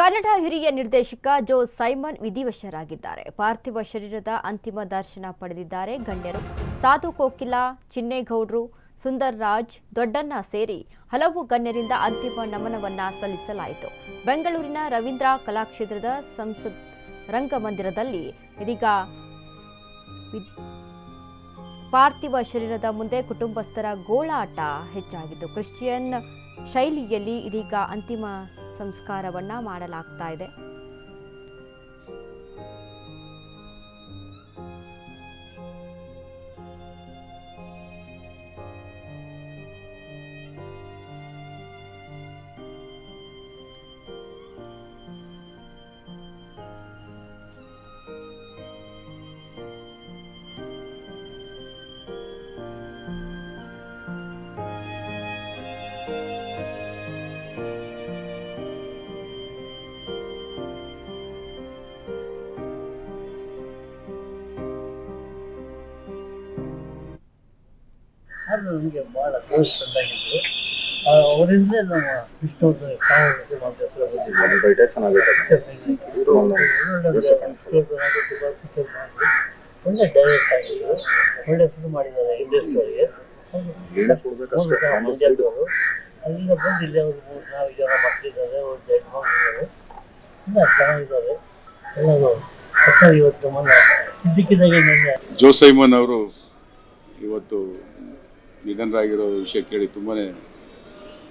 ಕನ್ನಡ ಹಿರಿಯ ನಿರ್ದೇಶಕ ಜೋ ಸೈಮನ್ ವಿಧಿವಶರಾಗಿದ್ದಾರೆ. ಪಾರ್ಥಿವ ಶರೀರದ ಅಂತಿಮ ದರ್ಶನ ಪಡೆದಿದ್ದಾರೆ ಗಣ್ಯರು. ಸಾಧು ಕೋಕಿಲ, ಚಿನ್ನೇಗೌಡರು, ಸುಂದರ್ ರಾಜ್, ದೊಡ್ಡಣ್ಣ ಸೇರಿ ಹಲವು ಗಣ್ಯರಿಂದ ಅಂತಿಮ ನಮನವನ್ನ ಸಲ್ಲಿಸಲಾಯಿತು. ಬೆಂಗಳೂರಿನ ರವೀಂದ್ರ ಕಲಾಕ್ಷೇತ್ರದ ಸಂಸತ್ ರಂಗಮಂದಿರದಲ್ಲಿ ಇದೀಗ ಪಾರ್ಥಿವ ಶರೀರದ ಮುಂದೆ ಕುಟುಂಬಸ್ಥರ ಗೋಳಾಟ ಹೆಚ್ಚಾಗಿದ್ದು, ಕ್ರಿಶ್ಚಿಯನ್ ಶೈಲಿಯಲ್ಲಿ ಇದೀಗ ಅಂತಿಮ ಸಂಸ್ಕಾರವನ್ನ ಮಾಡಲಾಗ್ತಾ ಇದೆ. ನಮಗೆ ಭಾಳ ಕ್ಲೋಸ್ ಫ್ರೆಂಡ್ ಆಗಿದ್ರು. ಅವರಿಂದಲೇ ನಮ್ಮ ವಿಷ್ಣುವರ್ಧನ ಒಳ್ಳೆ ಡೈರೆಕ್ಟ್ ಆಗಿದ್ರು, ಒಳ್ಳೆ ಹೆಸರು ಮಾಡಿದ್ದಾರೆ ಇಂಡಸ್ಟ್ರಿಗೆ. ಮಂಜಾದವರು ಅಲ್ಲಿಂದ ಬಂದು ಇಲ್ಲಿ ಅವರು 3-4 ಜನ ಮಕ್ಕಳಿದ್ದಾರೆ, ಒಂದು ಹೆಣ್ಮಕ್ಳಿದ್ದಾರೆ, ತುಂಬ ಚೆನ್ನಾಗಿದ್ದಾರೆ ಎಲ್ಲರೂ. ಇವತ್ತು ಮೊನ್ನೆ ಇದ್ದಕ್ಕಿದ್ದಾಗೆ ನಿನ್ನೆ ಜೋ ಸೈಮನ್ ಅವರು ಇವತ್ತು ನಿಧನರಾಗಿರೋ ವಿಷಯ ಕೇಳಿ ತುಂಬಾ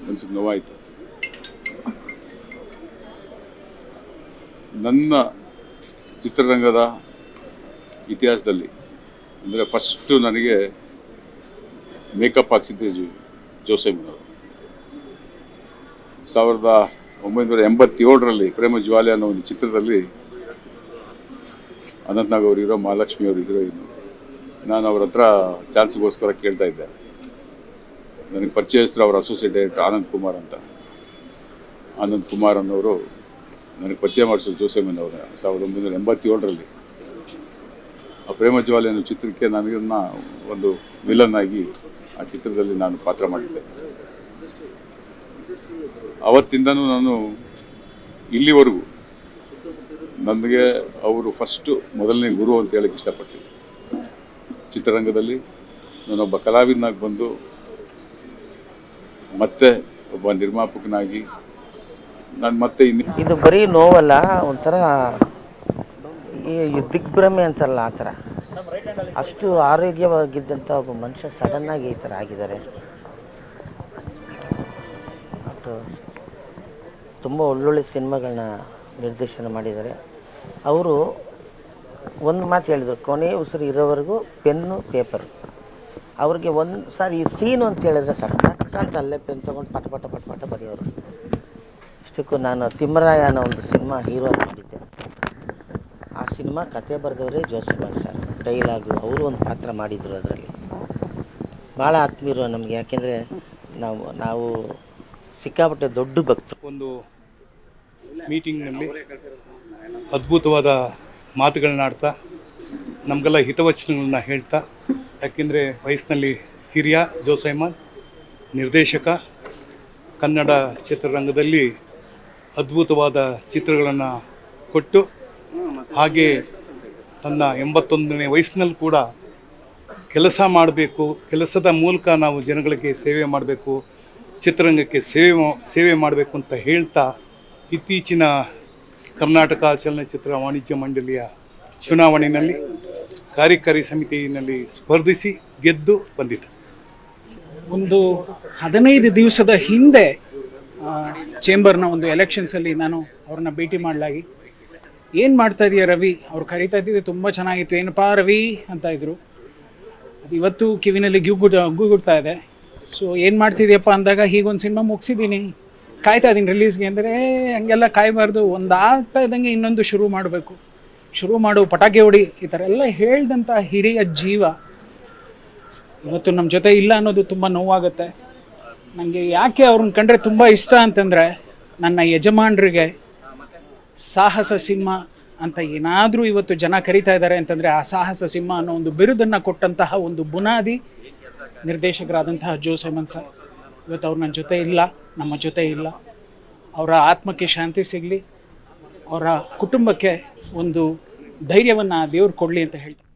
ಮನಸ್ಸಿಗೆ ನೋವಾಯಿತು. ನನ್ನ ಚಿತ್ರರಂಗದ ಇತಿಹಾಸದಲ್ಲಿ ಅಂದರೆ ಫಸ್ಟು ನನಗೆ ಮೇಕಪ್ ಹಾಕ್ಸಿದ್ದೆ ಜೋ ಸೈಮನ್ ಅವರು. 1987ರಲ್ಲಿ ಪ್ರೇಮ ಜ್ವಾಲೆ ಅನ್ನೋ ಒಂದು ಚಿತ್ರದಲ್ಲಿ ಅನಂತ್ನಾಗ್ ಅವರು ಹೀರೋ, ಮಹಾಲಕ್ಷ್ಮಿ ಅವರು ಹೀರೋಯಿನ್ನು. ನಾನು ಅವ್ರ ಹತ್ರ ಚಾನ್ಸ್ಗೋಸ್ಕರ ಕೇಳ್ತಾ ಇದ್ದೆ. ನನಗೆ ಪರಿಚಯಸ್ಥರು ಅವರ ಅಸೋಸಿಯೇಟ್ ಡೈರೆಕ್ಟರ್ ಆನಂದ್ ಕುಮಾರ್ ಅಂತ. ಆನಂದ್ ಕುಮಾರ್ ಅನ್ನೋರು ನನಗೆ ಪರಿಚಯ ಮಾಡಿಸೋದು ಜೋ ಸೈಮನ್ ಅವರು 1987ರಲ್ಲಿ. ಆ ಪ್ರೇಮ ಜ್ವಾಲೆ ಅನ್ನೋ ಚಿತ್ರಕ್ಕೆ ನನಗನ್ನ ಒಂದು ವಿಲನ್ ಆಗಿ ಆ ಚಿತ್ರದಲ್ಲಿ ನಾನು ಪಾತ್ರ ಮಾಡಿದ್ದೆ. ಅವತ್ತಿಂದನೂ ನಾನು ಇಲ್ಲಿವರೆಗೂ ನನಗೆ ಅವರು ಫಸ್ಟು ಮೊದಲನೇ ಗುರು ಅಂತ ಹೇಳಕ್ಕೆ ಇಷ್ಟಪಡ್ತೀನಿ. ಚಿತ್ರರಂಗದಲ್ಲಿ ನಾನೊಬ್ಬ ಕಲಾವಿದನಾಗಿ ಬಂದು ಮತ್ತೆ ಒಬ್ಬ ನಿರ್ಮಾಪಕನಾಗಿ ನಾನು ಮತ್ತೆ ಇದು ಬರೀ ನೋವಲ್ಲ, ಒಂಥರ ಈ ದಿಗ್ಭ್ರಮೆ ಅಂತಾರಲ್ಲ ಆ ಥರ. ಅಷ್ಟು ಆರೋಗ್ಯವಾಗಿದ್ದಂಥ ಒಬ್ಬ ಮನುಷ್ಯ ಸಡನ್ನಾಗಿ ಈ ಥರ ಆಗಿದ್ದಾರೆ. ಮತ್ತು ತುಂಬ ಒಳ್ಳೊಳ್ಳೆ ಸಿನಿಮಾಗಳನ್ನ ನಿರ್ದೇಶನ ಮಾಡಿದ್ದಾರೆ. ಅವರು ಒಂದು ಮಾತು ಹೇಳಿದರು, ಕೊನೆಯ ಉಸಿರು ಇರೋವರೆಗೂ ಪೆನ್ನು ಪೇಪರು. ಅವ್ರಿಗೆ ಒಂದು ಸಾರಿ ಈ ಸೀನು ಅಂತ ಹೇಳಿದ್ರೆ ಸಾಕು, ಅಂತ ಅಲ್ಲೇ ಪೆನ್ ತೊಗೊಂಡು ಪಟ ಪಟ ಪಟ ಪಟ ಬರೆಯೋರು. ಇಷ್ಟಕ್ಕೂ ನಾನು ತಿಮ್ಮರಾಯ ಅನ್ನೋ ಒಂದು ಸಿನಿಮಾ ಹೀರೋ ಮಾಡಿದ್ದೆ. ಆ ಸಿನಿಮಾ ಕತೆ ಬರೆದವರೇ ಜೋ ಸೈಮನ್ ಸರ್. ಡೈಲಾಗು ಅವರು ಒಂದು ಪಾತ್ರ ಮಾಡಿದರು ಅದರಲ್ಲಿ. ಭಾಳ ಆತ್ಮೀಯರು ನಮಗೆ, ಯಾಕೆಂದರೆ ನಾವು ಸಿಕ್ಕಾಪಟ್ಟೆ ದೊಡ್ಡ ಭಕ್ತರು. ಒಂದು ಮೀಟಿಂಗ್ನಲ್ಲಿ ಅದ್ಭುತವಾದ ಮಾತುಗಳನ್ನ ಆಡ್ತಾ ನಮಗೆಲ್ಲ ಹಿತವಚನಗಳನ್ನ ಹೇಳ್ತಾ, ಯಾಕೆಂದರೆ ವಯಸ್ಸಿನಲ್ಲಿ ಹಿರಿಯ ಜೋ ಸೈಮನ್ ನಿರ್ದೇಶಕ, ಕನ್ನಡ ಚಿತ್ರರಂಗದಲ್ಲಿ ಅದ್ಭುತವಾದ ಚಿತ್ರಗಳನ್ನು ಕೊಟ್ಟು, ಹಾಗೆ ತನ್ನ 81ನೇ ವಯಸ್ಸಿನಲ್ಲಿ ಕೂಡ ಕೆಲಸ ಮಾಡಬೇಕು, ಕೆಲಸದ ಮೂಲಕ ನಾವು ಜನಗಳಿಗೆ ಸೇವೆ ಮಾಡಬೇಕು, ಚಿತ್ರರಂಗಕ್ಕೆ ಸೇವೆ ಮಾಡಬೇಕು ಅಂತ ಹೇಳ್ತಾ ಇತ್ತೀಚಿನ ಕರ್ನಾಟಕ ಚಲನಚಿತ್ರ ವಾಣಿಜ್ಯ ಮಂಡಳಿಯ ಚುನಾವಣೆಯಲ್ಲಿ ಕಾರ್ಯಕಾರಿ ಸಮಿತಿಯಲ್ಲಿ ಸ್ಪರ್ಧಿಸಿ ಗೆದ್ದು ಬಂದಿದ್ದ. ಒಂದು 15 ದಿವಸದ ಹಿಂದೆ ಚೇಂಬರ್ನ ಒಂದು ಎಲೆಕ್ಷನ್ಸಲ್ಲಿ ನಾನು ಅವ್ರನ್ನ ಭೇಟಿ ಮಾಡಲಾಗಿ, ಏನು ಮಾಡ್ತಾ ಇದೀಯ ರವಿ, ಅವ್ರು ಕರೀತಾ ಇದ್ದಿದ್ದು ತುಂಬ ಚೆನ್ನಾಗಿತ್ತು, ಏನಪ್ಪಾ ರವಿ ಅಂತ ಇದ್ರು. ಅದು ಇವತ್ತು ಕಿವಿನಲ್ಲಿ ಗುಗ್ಗುಡ್ತಾ ಇದೆ. ಸೊ ಏನು ಮಾಡ್ತಿದ್ಯಪ್ಪ ಅಂದಾಗ, ಹೀಗೊಂದು ಸಿನಿಮಾ ಮುಗಿಸಿದ್ದೀನಿ, ಕಾಯ್ತಾ ಇದ್ದೀನಿ ರಿಲೀಸ್ಗೆ ಅಂದರೆ, ಹಂಗೆಲ್ಲ ಕಾಯಬಾರ್ದು, ಒಂದು ಆಗ್ತಾ ಇದ್ದಂಗೆ ಇನ್ನೊಂದು ಶುರು ಮಾಡು, ಪಟಾಕಿ ಹೊಡಿ, ಈ ಥರ ಎಲ್ಲ ಹೇಳ್ದಂಥ ಹಿರಿಯ ಜೀವ ಇವತ್ತು ನಮ್ಮ ಜೊತೆ ಇಲ್ಲ ಅನ್ನೋದು ತುಂಬ ನೋವಾಗುತ್ತೆ ನನಗೆ. ಯಾಕೆ ಅವ್ರನ್ನ ಕಂಡ್ರೆ ತುಂಬ ಇಷ್ಟ ಅಂತಂದರೆ, ನನ್ನ ಯಜಮಾನರಿಗೆ ಸಾಹಸ ಸಿಂಹ ಅಂತ ಏನಾದರೂ ಇವತ್ತು ಜನ ಕರೀತಾ ಇದ್ದಾರೆ ಅಂತಂದರೆ, ಆ ಸಾಹಸ ಸಿಂಹ ಅನ್ನೋ ಒಂದು ಬಿರುದನ್ನು ಕೊಟ್ಟಂತಹ ಒಂದು ಬುನಾದಿ ನಿರ್ದೇಶಕರಾದಂತಹ ಜೋ ಸೈಮನ್ ಸರ್. ಇವತ್ತು ಅವ್ರು ನನ್ನ ಜೊತೆ ಇಲ್ಲ, ನಮ್ಮ ಜೊತೆ ಇಲ್ಲ. ಅವರ ಆತ್ಮಕ್ಕೆ ಶಾಂತಿ ಸಿಗಲಿ. ಅವರ ಕುಟುಂಬಕ್ಕೆ ಒಂದು ಧೈರ್ಯವನ್ನು ದೇವ್ರು ಕೊಡಲಿ ಅಂತ ಹೇಳ್ತೀನಿ.